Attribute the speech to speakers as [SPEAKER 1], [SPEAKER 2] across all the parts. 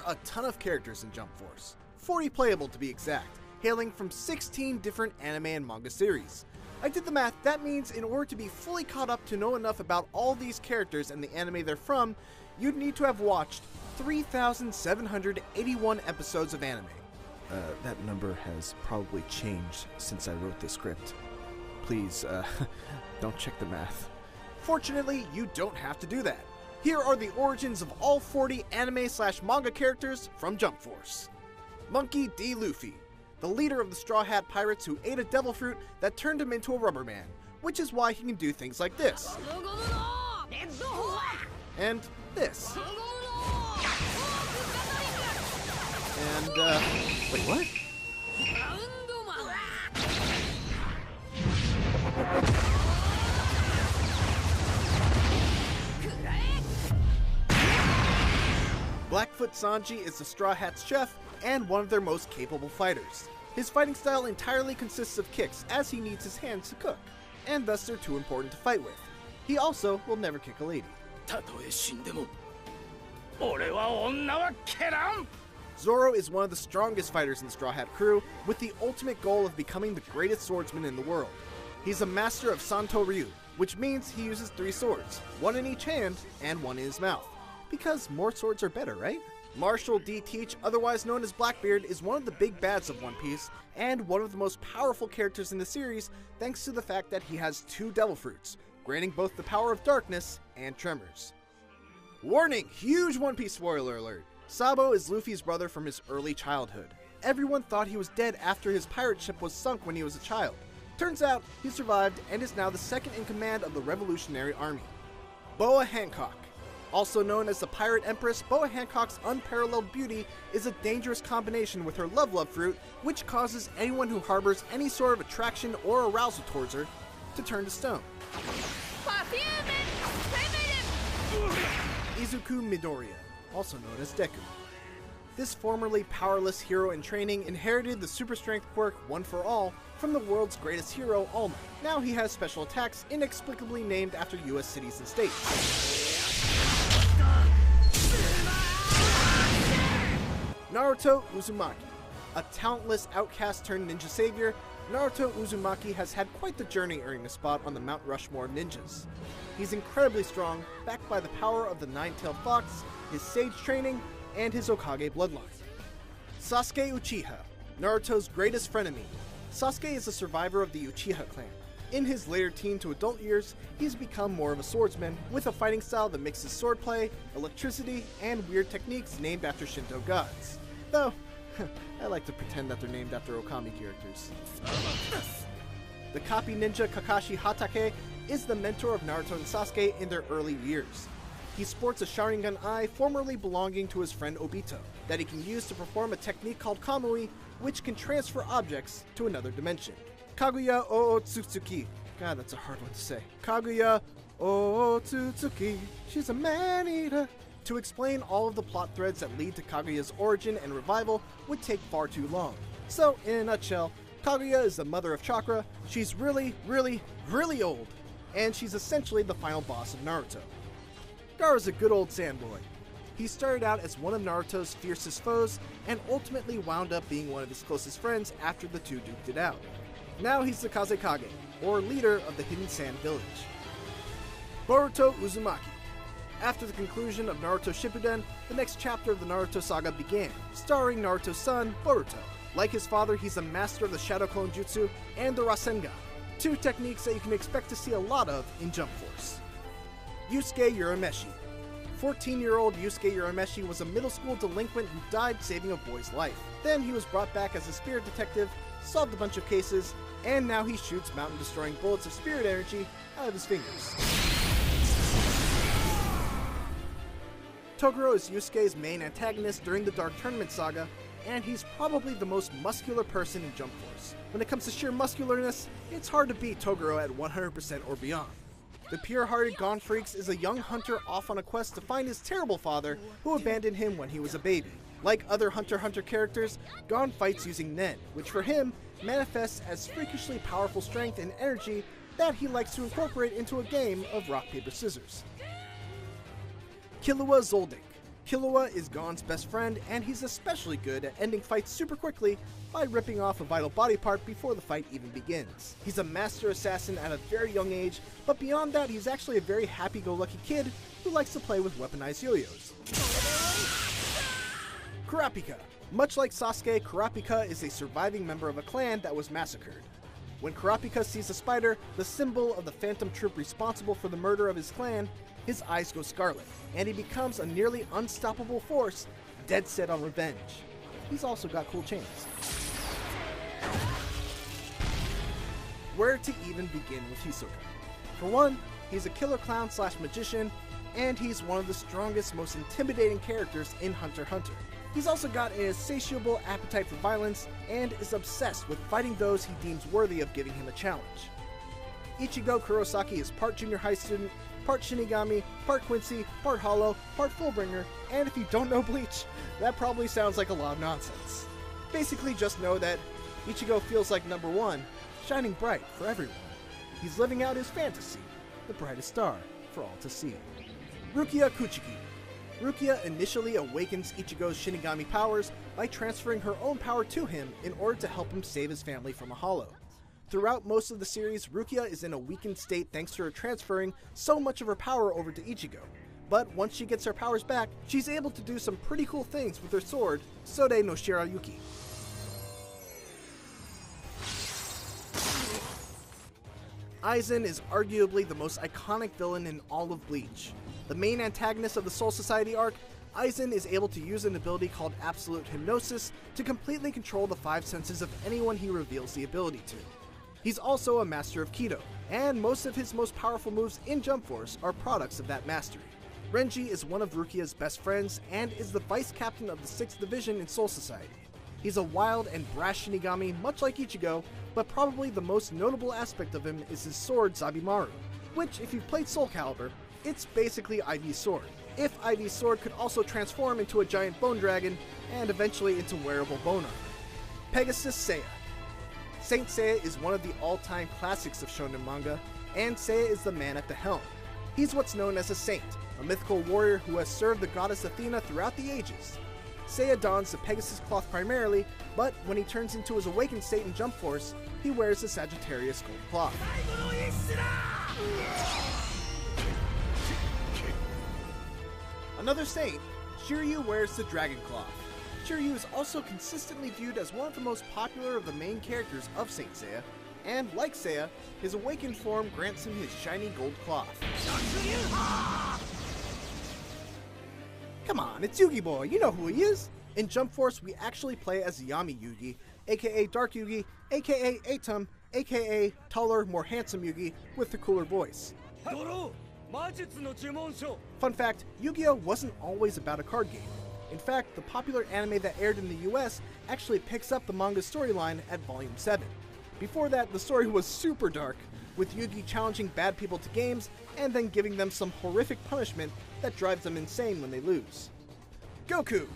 [SPEAKER 1] a ton of characters in Jump Force, 40 playable to be exact, hailing from 16 different anime and manga series. I did the math, that means in order to be fully caught up to know enough about all these characters and the anime they're from, you'd need to have watched 3,781 episodes of anime.
[SPEAKER 2] That number has probably changed since I wrote the script. Please, don't check the math.
[SPEAKER 1] Fortunately, you don't have to do that. Here are the origins of all 40 anime/manga characters from Jump Force. Monkey D. Luffy, the leader of the Straw Hat Pirates who ate a devil fruit that turned him into a rubber man, which is why he can do things like this. And this. And, wait, what? Blackfoot Sanji is the Straw Hat's chef and one of their most capable fighters. His fighting style entirely consists of kicks as he needs his hands to cook, and thus they're too important to fight with. He also will never kick a lady. Zoro is one of the strongest fighters in the Straw Hat crew, with the ultimate goal of becoming the greatest swordsman in the world. He's a master of Santo Ryu, which means he uses 3 swords, one in each hand and one in his mouth. Because more swords are better, right? Marshall D. Teach, otherwise known as Blackbeard, is one of the big bads of One Piece, and one of the most powerful characters in the series thanks to the fact that he has 2 devil fruits, granting both the power of darkness and tremors. Warning! Huge One Piece spoiler alert! Sabo is Luffy's brother from his early childhood. Everyone thought he was dead after his pirate ship was sunk when he was a child. Turns out, he survived and is now the second in command of the Revolutionary Army. Boa Hancock. Also known as the Pirate Empress, Boa Hancock's unparalleled beauty is a dangerous combination with her love fruit, which causes anyone who harbors any sort of attraction or arousal towards her to turn to stone. Izuku Midoriya, also known as Deku. This formerly powerless hero in training inherited the super strength quirk One for All from the world's greatest hero, All Might. Now he has special attacks inexplicably named after US cities and states. Naruto Uzumaki. A talentless outcast turned ninja savior, Naruto Uzumaki has had quite the journey earning a spot on the Mount Rushmore of ninjas. He's incredibly strong, backed by the power of the Nine-Tailed Fox, his sage training, and his Hokage bloodline. Sasuke Uchiha, Naruto's greatest frenemy. Sasuke is a survivor of the Uchiha clan. In his later teen to adult years, he's become more of a swordsman, with a fighting style that mixes swordplay, electricity, and weird techniques named after Shinto gods. Though, I like to pretend that they're named after Okami characters. The copy ninja Kakashi Hatake is the mentor of Naruto and Sasuke in their early years. He sports a Sharingan eye formerly belonging to his friend Obito, that he can use to perform a technique called Kamui, which can transfer objects to another dimension. Kaguya Otsutsuki. God, that's a hard one to say. Kaguya Otsutsuki. She's a man-eater. To explain all of the plot threads that lead to Kaguya's origin and revival would take far too long. So, in a nutshell, Kaguya is the mother of chakra, she's really, really, really old, and she's essentially the final boss of Naruto. Gaara's a good old sandboy. He started out as one of Naruto's fiercest foes, and ultimately wound up being one of his closest friends after the two duked it out. Now he's the Kazekage, or leader of the Hidden Sand Village. Boruto Uzumaki. After the conclusion of Naruto Shippuden, the next chapter of the Naruto saga began, starring Naruto's son, Boruto. Like his father, he's a master of the Shadow Clone Jutsu and the Rasengan, 2 techniques that you can expect to see a lot of in Jump Force. Yusuke Urameshi. 14-year-old Yusuke Urameshi was a middle school delinquent who died saving a boy's life. Then he was brought back as a spirit detective, solved a bunch of cases, and now he shoots mountain-destroying bullets of spirit energy out of his fingers. Toguro is Yusuke's main antagonist during the Dark Tournament saga, and he's probably the most muscular person in Jump Force. When it comes to sheer muscularness, it's hard to beat Toguro at 100% or beyond. The pure-hearted Gon Freaks is a young hunter off on a quest to find his terrible father, who abandoned him when he was a baby. Like other Hunter x Hunter characters, Gon fights using Nen, which for him manifests as freakishly powerful strength and energy that he likes to incorporate into a game of rock, paper, scissors. Killua Zoldyck. Killua is Gon's best friend, and he's especially good at ending fights super quickly by ripping off a vital body part before the fight even begins. He's a master assassin at a very young age, but beyond that, he's actually a very happy-go-lucky kid who likes to play with weaponized yo-yos. Kurapika. Much like Sasuke, Kurapika is a surviving member of a clan that was massacred. When Kurapika sees a spider, the symbol of the phantom troop responsible for the murder of his clan, his eyes go scarlet, and he becomes a nearly unstoppable force, dead set on revenge. He's also got cool chains. Where to even begin with Hisoka? For one, he's a killer clown / magician, and he's one of the strongest, most intimidating characters in Hunter x Hunter. He's also got an insatiable appetite for violence, and is obsessed with fighting those he deems worthy of giving him a challenge. Ichigo Kurosaki is part junior high student, part Shinigami, part Quincy, part Hollow, part Fullbringer, and if you don't know Bleach, that probably sounds like a lot of nonsense. Basically just know that Ichigo feels like number one, shining bright for everyone. He's living out his fantasy, the brightest star for all to see. Rukia Kuchiki. Rukia initially awakens Ichigo's Shinigami powers by transferring her own power to him in order to help him save his family from a Hollow. Throughout most of the series, Rukia is in a weakened state thanks to her transferring so much of her power over to Ichigo. But once she gets her powers back, she's able to do some pretty cool things with her sword, Sode no Shirayuki. Aizen is arguably the most iconic villain in all of Bleach. The main antagonist of the Soul Society arc, Aizen is able to use an ability called Absolute Hypnosis to completely control the 5 senses of anyone he reveals the ability to. He's also a master of Kido, and most of his most powerful moves in Jump Force are products of that mastery. Renji is one of Rukia's best friends and is the vice captain of the 6th Division in Soul Society. He's a wild and brash Shinigami much like Ichigo, but probably the most notable aspect of him is his sword Zabimaru, which if you've played Soul Calibur, it's basically Ivy's sword. If Ivy's sword could also transform into a giant bone dragon, and eventually into wearable bone armor. Pegasus Seiya. Saint Seiya is one of the all-time classics of shonen manga, and Seiya is the man at the helm. He's what's known as a saint, a mythical warrior who has served the goddess Athena throughout the ages. Seiya dons the Pegasus cloth primarily, but when he turns into his awakened state in Jump Force, he wears the Sagittarius gold cloth. Another saint, Shiryu wears the Dragon Cloth. Shiryu is also consistently viewed as one of the most popular of the main characters of Saint Seiya, and like Seiya, his awakened form grants him his shiny gold cloth. Come on, it's Yugi Boy, you know who he is! In Jump Force, we actually play as Yami Yugi, aka Dark Yugi, aka Atum, aka taller, more handsome Yugi with the cooler voice. Fun fact, Yu-Gi-Oh! Wasn't always about a card game. In fact, the popular anime that aired in the US actually picks up the manga storyline at Volume 7. Before that, the story was super dark, with Yugi challenging bad people to games and then giving them some horrific punishment that drives them insane when they lose. Goku!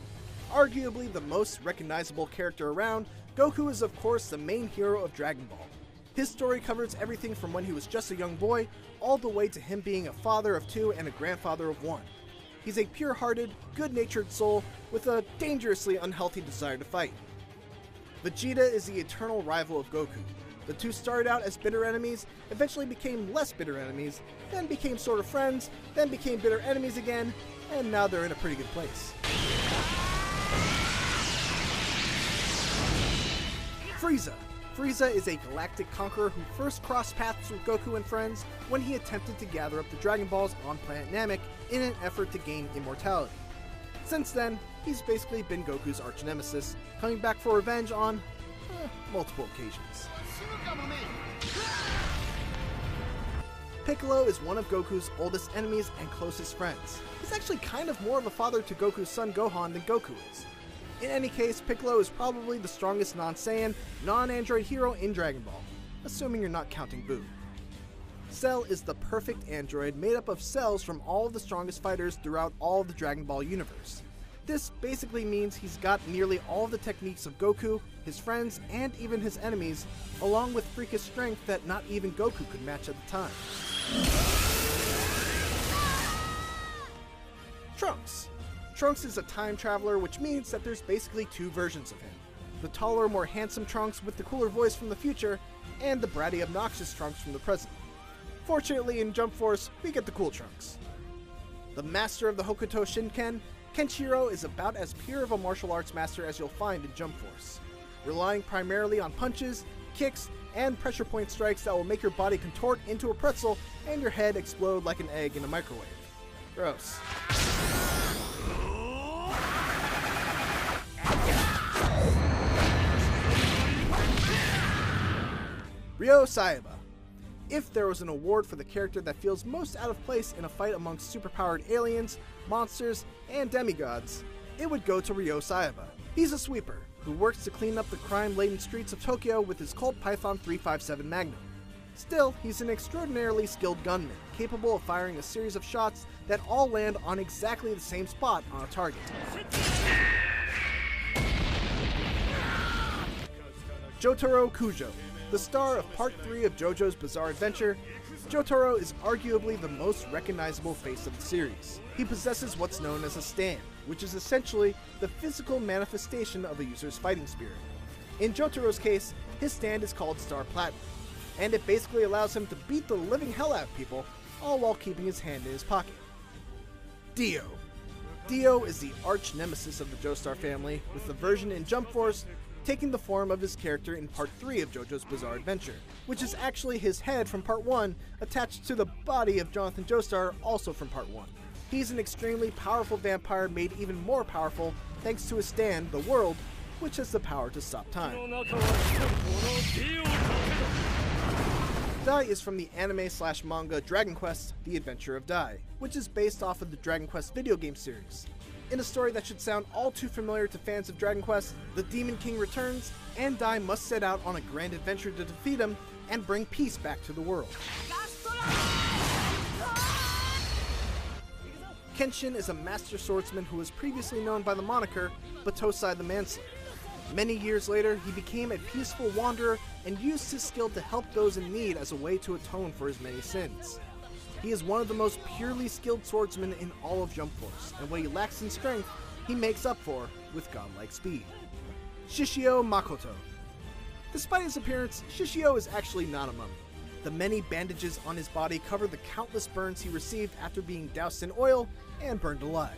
[SPEAKER 1] Arguably the most recognizable character around, Goku is of course the main hero of Dragon Ball. His story covers everything from when he was just a young boy, all the way to him being a father of 2 and a grandfather of 1. He's a pure-hearted, good-natured soul with a dangerously unhealthy desire to fight. Vegeta is the eternal rival of Goku. The two started out as bitter enemies, eventually became less bitter enemies, then became sort of friends, then became bitter enemies again, and now they're in a pretty good place. Frieza. Frieza is a galactic conqueror who first crossed paths with Goku and friends when he attempted to gather up the Dragon Balls on planet Namek in an effort to gain immortality. Since then, he's basically been Goku's arch-nemesis, coming back for revenge on multiple occasions. Piccolo is one of Goku's oldest enemies and closest friends. He's actually kind of more of a father to Goku's son Gohan than Goku is. In any case, Piccolo is probably the strongest non-Saiyan, non-android hero in Dragon Ball, assuming you're not counting Buu. Cell is the perfect android made up of cells from all of the strongest fighters throughout all of the Dragon Ball universe. This basically means he's got nearly all of the techniques of Goku, his friends, and even his enemies, along with freakish strength that not even Goku could match at the time. Trunks. Trunks is a time traveler, which means that there's basically two versions of him. The taller, more handsome Trunks with the cooler voice from the future, and the bratty, obnoxious Trunks from the present. Fortunately, in Jump Force, we get the cool Trunks. The master of the Hokuto Shinken, Kenshiro is about as pure of a martial arts master as you'll find in Jump Force, relying primarily on punches, kicks, and pressure point strikes that will make your body contort into a pretzel and your head explode like an egg in a microwave. Gross. Ryo Saiba. If there was an award for the character that feels most out of place in a fight amongst superpowered aliens, monsters, and demigods, it would go to Ryo Saiba. He's a sweeper who works to clean up the crime-laden streets of Tokyo with his Colt Python 357 Magnum. Still, he's an extraordinarily skilled gunman, capable of firing a series of shots that all land on exactly the same spot on a target. Jotaro Kujo. The star of Part 3 of JoJo's Bizarre Adventure, Jotaro is arguably the most recognizable face of the series. He possesses what's known as a stand, which is essentially the physical manifestation of a user's fighting spirit. In Jotaro's case, his stand is called Star Platinum, and it basically allows him to beat the living hell out of people, all while keeping his hand in his pocket. Dio. Dio is the arch nemesis of the Joestar family, with the version in Jump Force taking the form of his character in Part 3 of JoJo's Bizarre Adventure, which is actually his head from Part 1 attached to the body of Jonathan Joestar, also from Part 1. He's an extremely powerful vampire made even more powerful thanks to his stand, the World, which has the power to stop time. Dai is from the anime/manga Dragon Quest: The Adventure of Dai, which is based off of the Dragon Quest video game series. In a story that should sound all too familiar to fans of Dragon Quest, the Demon King returns, and Dai must set out on a grand adventure to defeat him and bring peace back to the world. Kenshin is a master swordsman who was previously known by the moniker Batosai the Manslayer. Many years later, he became a peaceful wanderer and used his skill to help those in need as a way to atone for his many sins. He is one of the most purely skilled swordsmen in all of Jump Force, and what he lacks in strength, he makes up for with godlike speed. Shishio Makoto. Despite his appearance, Shishio is actually not a mummy. The many bandages on his body cover the countless burns he received after being doused in oil and burned alive.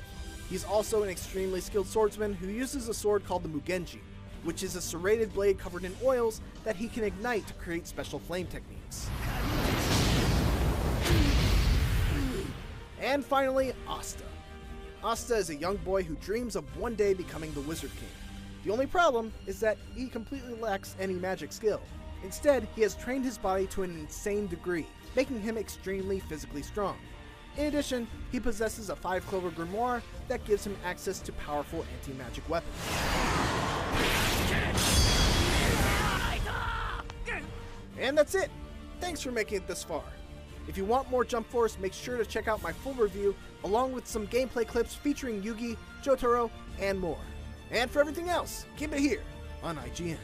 [SPEAKER 1] He's also an extremely skilled swordsman who uses a sword called the Mugenji, which is a serrated blade covered in oils that he can ignite to create special flame techniques. And finally, Asta. Asta is a young boy who dreams of one day becoming the Wizard King. The only problem is that he completely lacks any magic skill. Instead, he has trained his body to an insane degree, making him extremely physically strong. In addition, he possesses a 5-clover grimoire that gives him access to powerful anti-magic weapons. And that's it! Thanks for making it this far. If you want more Jump Force, make sure to check out my full review, along with some gameplay clips featuring Yugi, Jotaro, and more. And for everything else, keep it here on IGN.